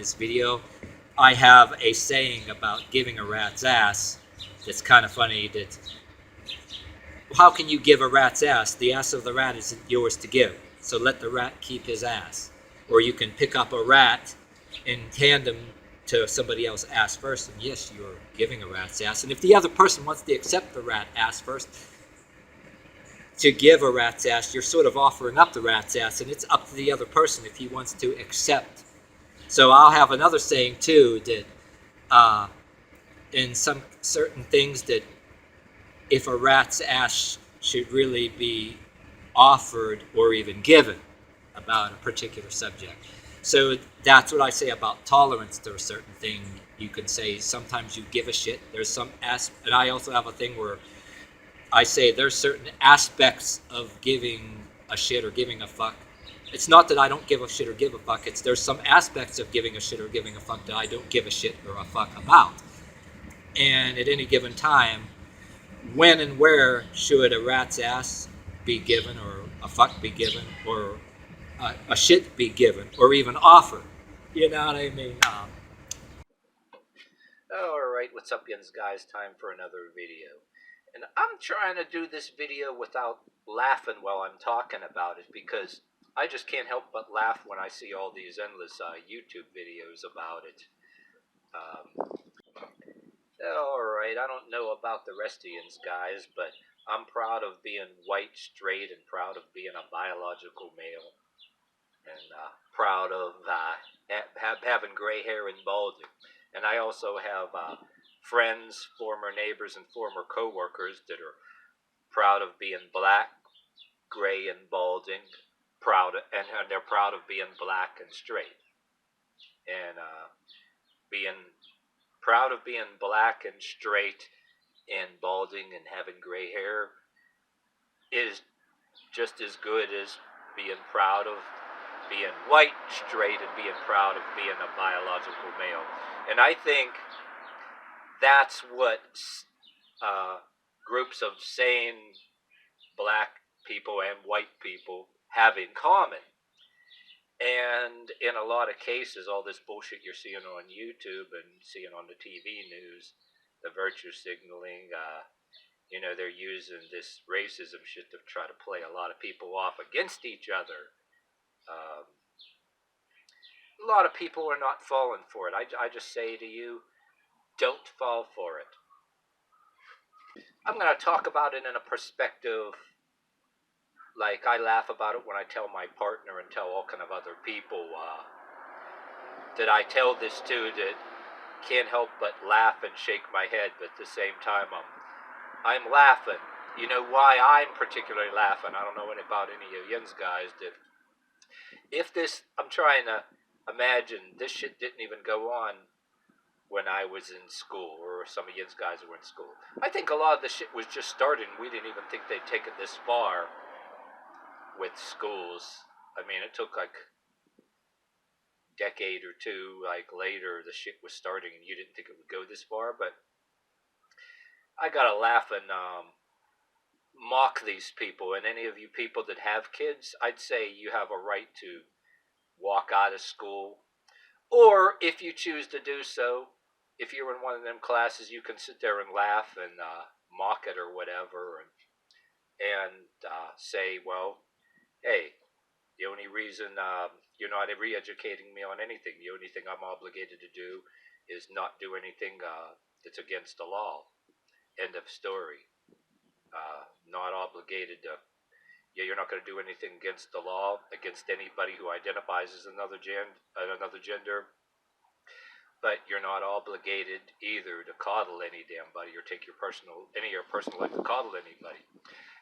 this video, I have a saying about giving a rat's ass that's kind of funny. That how can you give a rat's ass? The ass of the rat isn't yours to give, so let the rat keep his ass. Or you can pick up a rat and hand him to somebody else's ass first, and yes, you're giving a rat's ass. And if the other person wants to accept the rat ass first, to give a rat's ass, you're sort of offering up the rat's ass, and it's up to the other person if he wants to accept. So I'll have another saying too, that in some certain things, that if a rat's ass should really be offered or even given about a particular subject. So that's what I say about tolerance to a certain thing. You can say sometimes you give a shit. There's some and I also have a thing where I say there's certain aspects of giving a shit or giving a fuck. It's not that I don't give a shit or give a fuck. It's there's some aspects of giving a shit or giving a fuck that I don't give a shit or a fuck about. And at any given time, when and where should a rat's ass be given, or a fuck be given, or a shit be given, or even offered? You know what I mean? Alright, what's up, yins guys? Time for another video. And I'm trying to do this video without laughing while I'm talking about it, because I just can't help but laugh when I see all these endless YouTube videos about it. Alright, I don't know about the rest of yins guys, but I'm proud of being white, straight, and proud of being a biological male. And proud of having gray hair and balding. And I also have friends, former neighbors, and former co-workers that are proud of being black, gray, and balding, and they're proud of being black and straight. And being proud of being black and straight and balding and having gray hair is just as good as being proud of being white, straight, and being proud of being a biological male. And I think that's what groups of sane black people and white people have in common. And in a lot of cases, all this bullshit you're seeing on YouTube and seeing on the TV news, the virtue signaling, they're using this racism shit to try to play a lot of people off against each other. A lot of people are not falling for it. I just say to you, don't fall for it. I'm going to talk about it in a perspective, like I laugh about it when I tell my partner and tell all kind of other people that I tell this to, that can't help but laugh and shake my head, but at the same time I'm laughing. You know why I'm particularly laughing? I don't know about any of yins guys. That if this, I'm trying to imagine this shit didn't even go on when I was in school, or some of yins guys were in school. I think a lot of the shit was just starting. We didn't even think they'd take it this far with schools. I mean, it took like a decade or two later the shit was starting, and you didn't think it would go this far. But I gotta laugh and mock these people. And any of you people that have kids, I'd say you have a right to walk out of school, or if you choose to do so, if you're in one of them classes, you can sit there and laugh and mock it or whatever, and say, well, hey, the only reason you're not re-educating me on anything, the only thing I'm obligated to do is not do anything that's against the law. End of story. Not obligated to. Yeah, you're not going to do anything against the law, against anybody who identifies as another gender, but you're not obligated either to coddle any damn body or take any of your personal life to coddle anybody.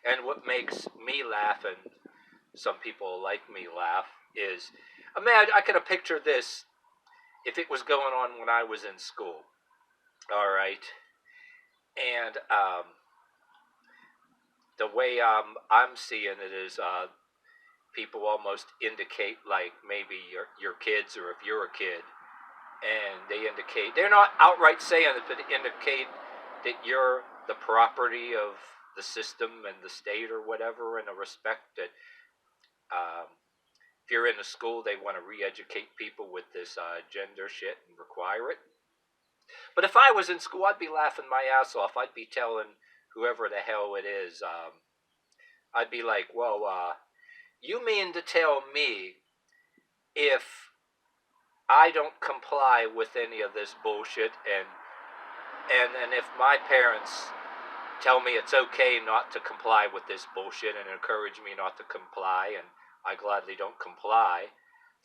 And what makes me laugh, and some people like me laugh, is, imagine, I can picture this if it was going on when I was in school. All right. And the way I'm seeing it is people almost indicate, like maybe your kids, or if you're a kid, and they indicate, they're not outright saying it, but they indicate that you're the property of the system and the state or whatever, in a respect that if you're in a school, they want to re-educate people with this gender shit and require it. But if I was in school, I'd be laughing my ass off. I'd be telling whoever the hell it is, I'd be like, well, you mean to tell me if I don't comply with any of this bullshit, and if my parents tell me it's okay not to comply with this bullshit and encourage me not to comply, and I gladly don't comply,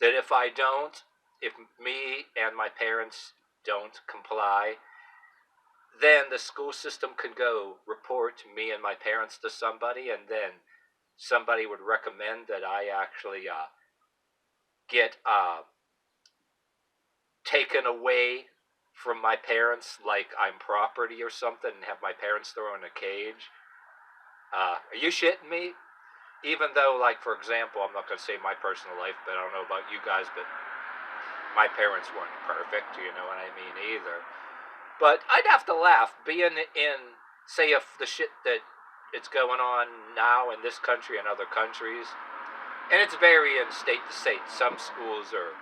that if I don't, if me and my parents don't comply, then the school system could go report me and my parents to somebody, and then somebody would recommend that I actually get taken away from my parents like I'm property or something, and have my parents thrown in a cage. Are you shitting me? Even though, like, for example, I'm not going to say my personal life, but I don't know about you guys, but my parents weren't perfect, you know what I mean, either. But I'd have to laugh being in, say, if the shit that it's going on now in this country and other countries, and it's varying state to state. Some schools are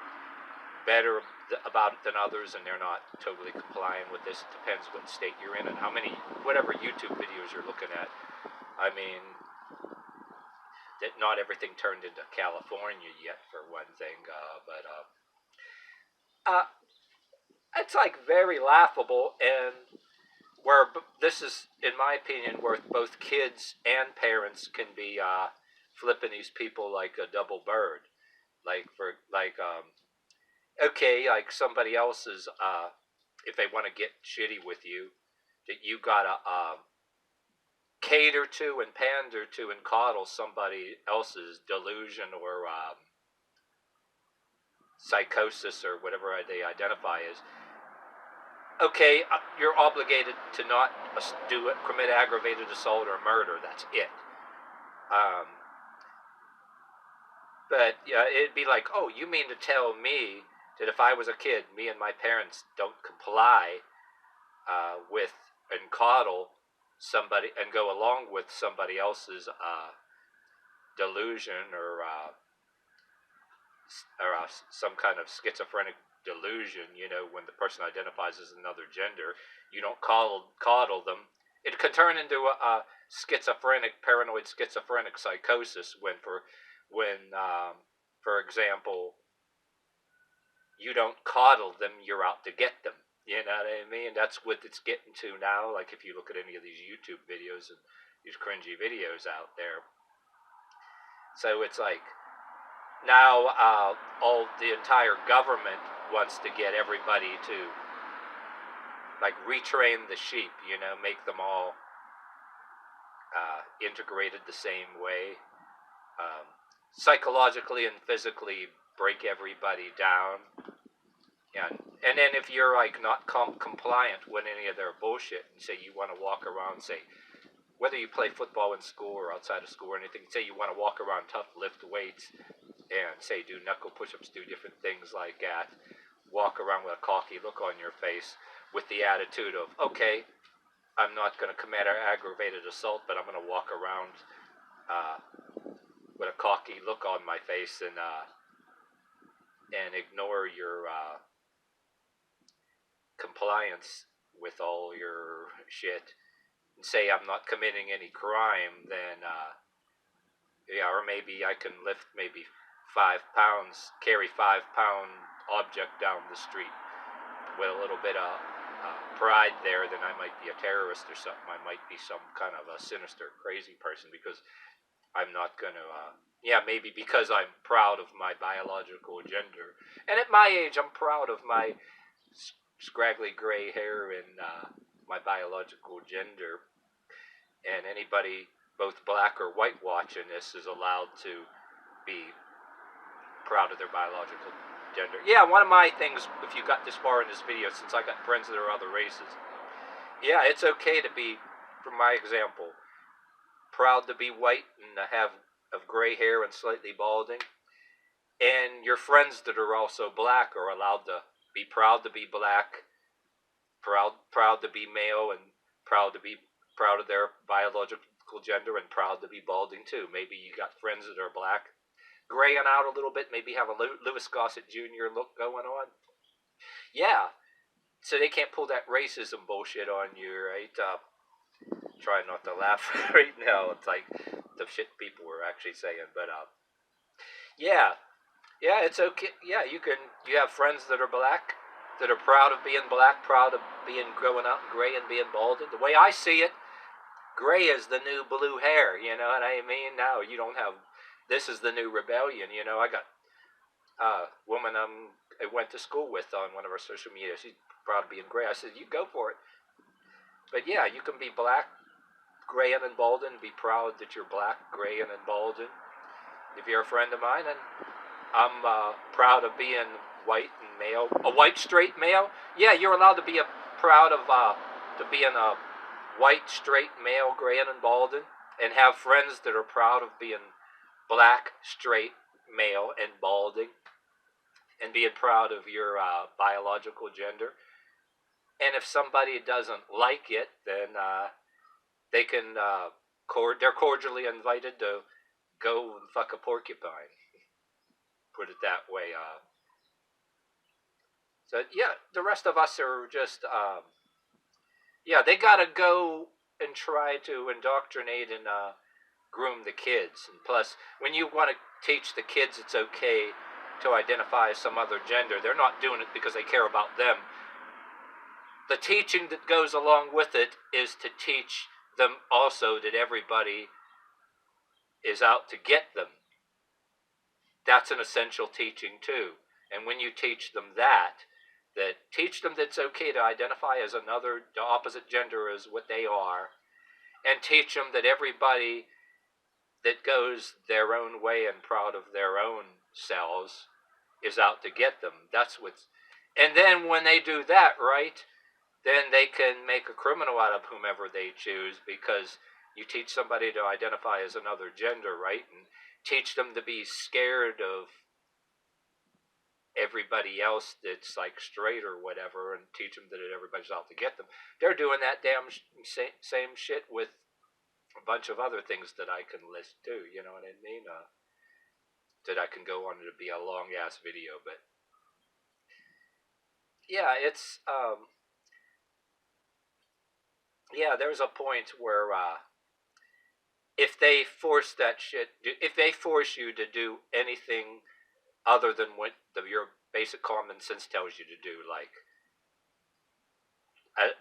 better about it than others, and they're not totally complying with this. It depends what state you're in and how many, whatever YouTube videos you're looking at. I mean, that not everything turned into California yet, for one thing, but it's like very laughable, and where this is, in my opinion, where both kids and parents can be flipping these people like a double bird. Okay, like somebody else's, if they want to get shitty with you, that you gotta cater to and pander to and coddle somebody else's delusion or psychosis or whatever they identify as. Okay, you're obligated to not do it, commit aggravated assault or murder. That's it. But yeah, it'd be like, oh, you mean to tell me that if I was a kid, me and my parents don't comply with and coddle somebody and go along with somebody else's delusion or some kind of schizophrenic delusion, you know, when the person identifies as another gender, you don't coddle them. It can turn into a paranoid schizophrenic psychosis when, for example, you don't coddle them, you're out to get them. You know what I mean? That's what it's getting to now. Like if you look at any of these YouTube videos and these cringy videos out there. So it's like, now all the entire government wants to get everybody to like retrain the sheep, you know, make them all integrated the same way, psychologically and physically break everybody down. Yeah, and then if you're like not compliant with any of their bullshit, and say you want to walk around, say whether you play football in school or outside of school or anything, say you want to walk around tough, lift weights, and say do knuckle push-ups, do different things like that, walk around with a cocky look on your face with the attitude of, okay, I'm not going to commit an aggravated assault, but I'm going to walk around with a cocky look on my face and ignore your compliance with all your shit, and say I'm not committing any crime, then yeah, or maybe I can lift maybe 5 pounds, carry 5-pound object down the street with a little bit of pride there, then I might be a terrorist or something. I might be some kind of a sinister, crazy person because I'm not going to, maybe because I'm proud of my biological gender. And at my age, I'm proud of my scraggly gray hair and my biological gender. And anybody, both black or white, watching this is allowed to be proud of their biological gender. Yeah, one of my things, if you got this far in this video, since I got friends that are other races, yeah, it's okay to be, from my example, proud to be white and have of gray hair and slightly balding, and your friends that are also black are allowed to be proud black, proud to be male, and proud of their biological gender, and proud to be balding too. Maybe you got friends that are black graying out a little bit, maybe have a Lewis Gossett Jr. look going on. Yeah, so they can't pull that racism bullshit on you, right? Trying not to laugh right now. It's like the shit people were actually saying, but yeah, yeah, it's okay. Yeah, you have friends that are black, that are proud of being black, proud of being growing up gray and being balded. The way I see it, gray is the new blue hair. You know what I mean? Now you don't have. This is the new rebellion. You know, I got a woman I went to school with on one of our social media. She's proud of being gray. I said, you go for it. But yeah, you can be black, graying and balding, be proud that you're black, graying and balding. If you're a friend of mine, and I'm proud of being white and male, a white straight male. Yeah, you're allowed to be proud of to being a white straight male, graying and balding, and have friends that are proud of being black straight male and balding, and being proud of your biological gender. And if somebody doesn't like it, then they can they're cordially invited to go and fuck a porcupine. Put it that way. So yeah, the rest of us are just yeah. They gotta go and try to indoctrinate and groom the kids. And plus, when you want to teach the kids it's okay to identify as some other gender, they're not doing it because they care about them. The teaching that goes along with it is to teach them also that everybody is out to get them. That's an essential teaching too. And when you teach them that teach them that it's okay to identify as another, the opposite gender as what they are, and teach them that everybody that goes their own way and proud of their own selves is out to get them. That's what's. And then when they do that, right, then they can make a criminal out of whomever they choose, because you teach somebody to identify as another gender, right, and teach them to be scared of everybody else that's like straight or whatever, and teach them that everybody's out to get them. They're doing that damn same shit with a bunch of other things that I can list too. You know what I mean? That I can go on to be a long ass video, but yeah, it's yeah. There's a point where if they force that shit, if they force you to do anything other than what your basic common sense tells you to do, like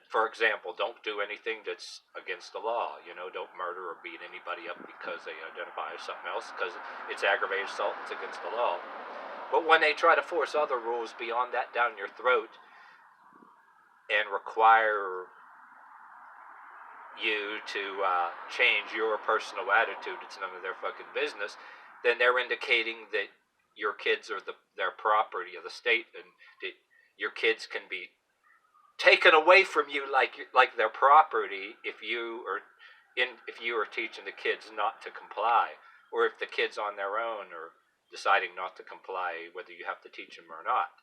for example, don't do anything that's against the law. You know, don't murder or beat anybody up because they identify as something else, because it's aggravated assault, it's against the law. But when they try to force other rules beyond that down your throat and require you to change your personal attitude, it's none of their fucking business, then they're indicating that your kids are their property of the state, and that your kids can be taken away from you like their property if you are teaching the kids not to comply, or if the kids on their own are deciding not to comply, whether you have to teach them or not.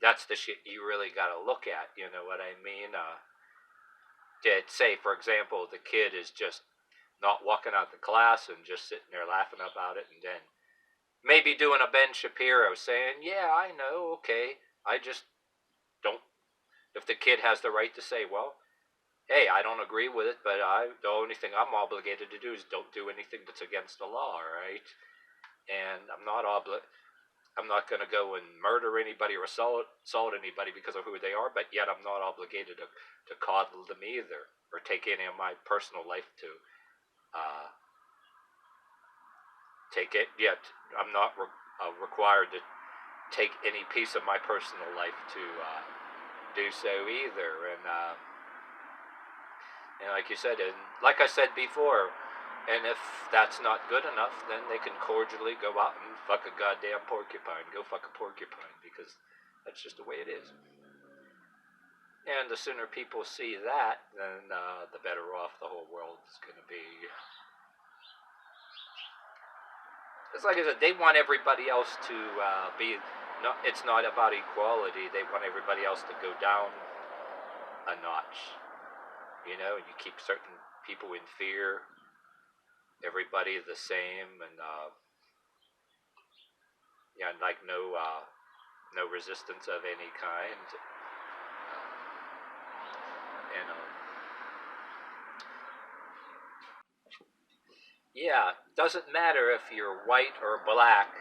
That's the shit you really got to look at. You know what I mean? To say, for example, the kid is just not walking out the class and just sitting there laughing about it, and then maybe doing a Ben Shapiro saying, "Yeah, I know, okay, I just don't." If the kid has the right to say, well, hey, I don't agree with it, but the only thing I'm obligated to do is don't do anything that's against the law, right? And I'm not going to go and murder anybody or assault anybody because of who they are, but yet I'm not obligated to coddle them either, or take any of my personal life to take it. Yet I'm not required to take any piece of my personal life to do so either. And like you said, and like I said before, and if that's not good enough, then they can cordially go out and fuck a goddamn porcupine. Go fuck a porcupine, because that's just the way it is. And the sooner people see that, then the better off the whole world is going to be. It's like I said, they want everybody else to be. No, it's not about equality. They want everybody else to go down a notch. You know, you keep certain people in fear, everybody the same, and Yeah, like no resistance of any kind. And yeah, doesn't matter if you're white or black.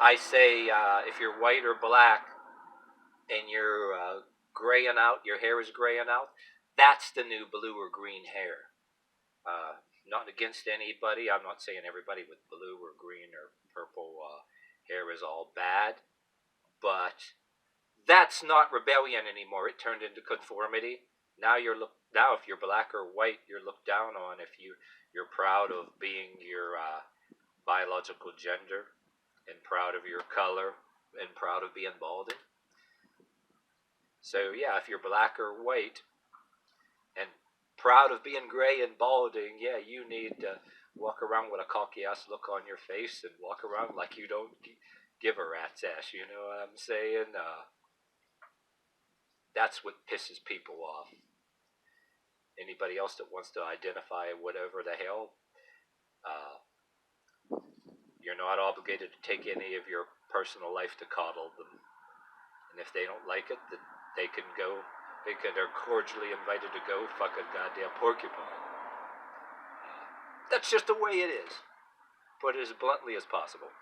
I say if you're white or black and you're graying out, your hair is graying out, that's the new blue or green hair. Not against anybody. I'm not saying everybody with blue or green or purple hair is all bad, but that's not rebellion anymore. It turned into conformity. Now if you're black or white, you're looked down on. If you're proud of being your biological gender and proud of your color and proud of being balding. So yeah, if you're black or white and proud of being gray and balding, yeah, you need to walk around with a cocky ass look on your face and walk around like you don't give a rat's ass. You know what I'm saying? That's what pisses people off. Anybody else that wants to identify whatever the hell, uh, you're not obligated to take any of your personal life to coddle them. And if they don't like it, they can go. They're cordially invited to go fuck a goddamn porcupine. That's just the way it is. Put it as bluntly as possible.